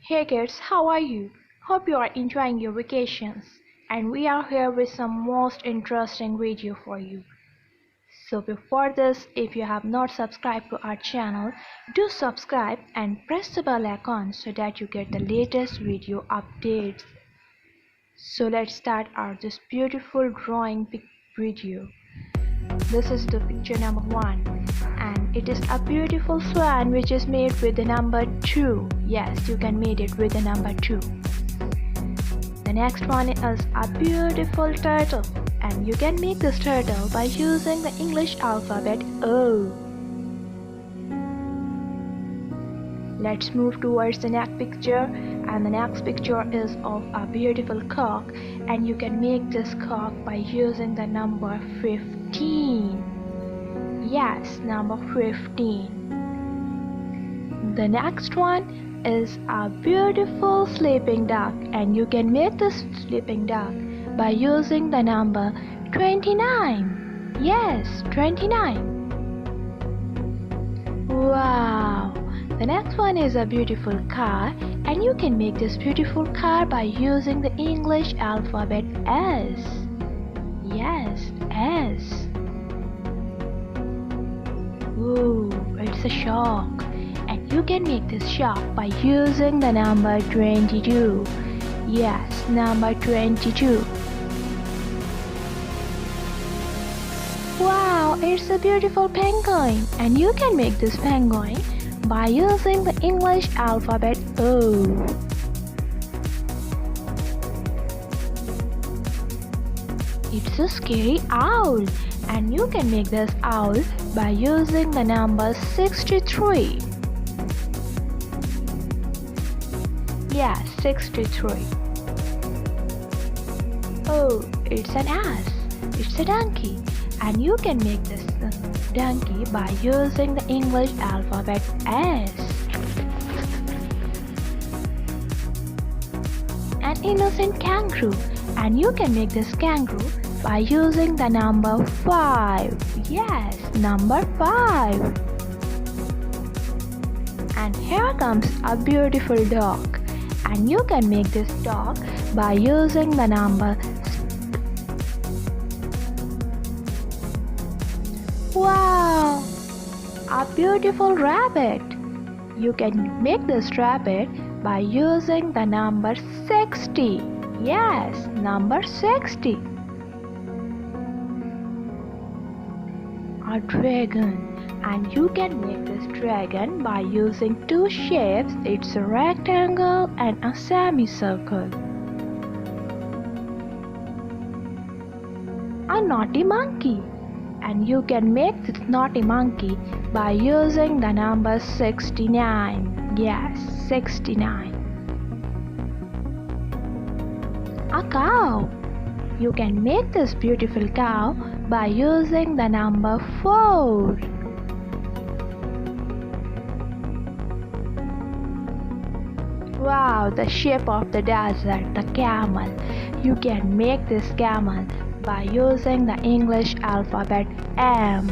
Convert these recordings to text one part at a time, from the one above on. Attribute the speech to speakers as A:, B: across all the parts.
A: Hey kids, how are you? Hope you are enjoying your vacations. And we are here with some most interesting video for you. So before this, if you have not subscribed to our channel, do subscribe and press the bell icon so that you get the latest video updates. So let's start this beautiful drawing video. This is the picture number 1, and it is a beautiful swan which is made with the number 2. Yes, you can make it with the number 2. The next one is a beautiful turtle, and you can make this turtle by using the English alphabet O. Let's move towards the next picture, and the next picture is of a beautiful cock, and you can make this cock by using the number 15. Yes, number 15. The next one is a beautiful sleeping duck, and you can make this sleeping duck by using the number 29. Yes, 29. Wow! The next one is a beautiful car, and you can make this beautiful car by using the English alphabet S. Yes, S. Ooh, it's a shark, and you can make this shark by using the number 22. Yes, number 22. Wow, it's a beautiful penguin, and you can make this penguin by using the English alphabet O. It's a scary owl, and you can make this owl by using the number 63. Yeah, 63. Oh, it's an ass. It's a donkey, and you can make this donkey by using the English alphabet S. An innocent kangaroo, and you can make this kangaroo by using the number 5. Yes, number 5. And here comes a beautiful dog, and you can make this dog by using the number. Wow! A beautiful rabbit! You can make this rabbit by using the number 60. Yes, number 60. A dragon, and you can make this dragon by using two shapes. It's a rectangle and a semicircle. A naughty monkey, and you can make this naughty monkey by using the number 69. Yes, 69. A cow. You can make this beautiful cow by using the number 4. Wow, the shape of the desert, the camel. You can make this camel by using the English alphabet M.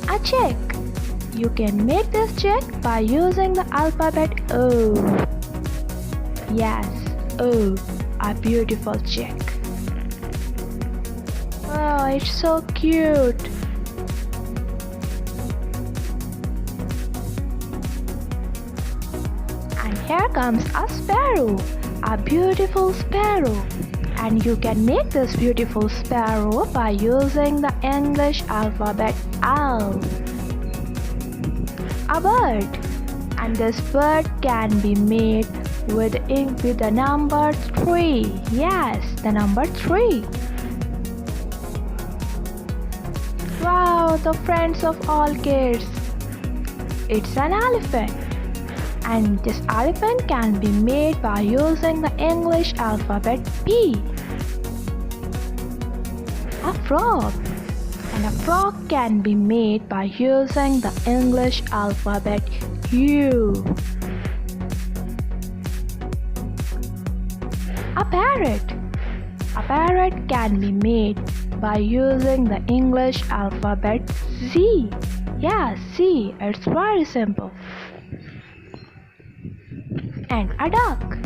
A: A chick. You can make this chick by using the alphabet O. Yes, O, a beautiful chick. Oh, it's so cute. And here comes a sparrow. A beautiful sparrow, and you can make this beautiful sparrow by using the English alphabet L. A bird, and this bird can be made with the number 3. Yes, the number 3. Wow, the friends of all kids. It's an elephant, and this elephant can be made by using the English alphabet P. A frog, and a frog can be made by using the English alphabet U. A parrot can be made by using the English alphabet Z. Yeah, see, it's very simple. And a duck.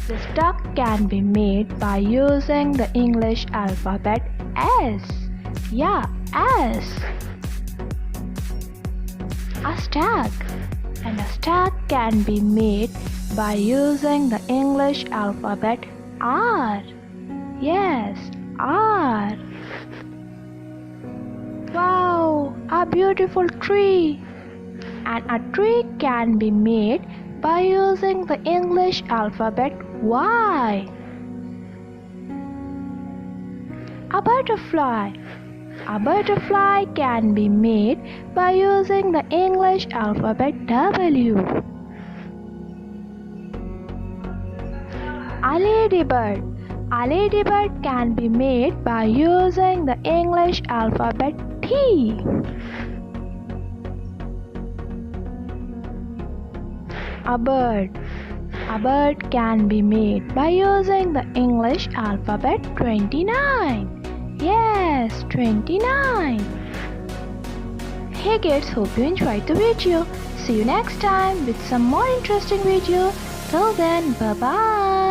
A: This duck can be made by using the English alphabet S. Yeah, S. A stag. And a stag can be made by using the English alphabet R. Yes, R. Wow, a beautiful tree. And a tree can be made by using the English alphabet Y. A butterfly. A butterfly can be made by using the English alphabet W. A ladybird. A ladybird can be made by using the English alphabet T. A bird. A bird can be made by using the English alphabet 29. Yes, 29. Hey kids, hope you enjoyed the video. See you next time with some more interesting video. Till then, bye bye.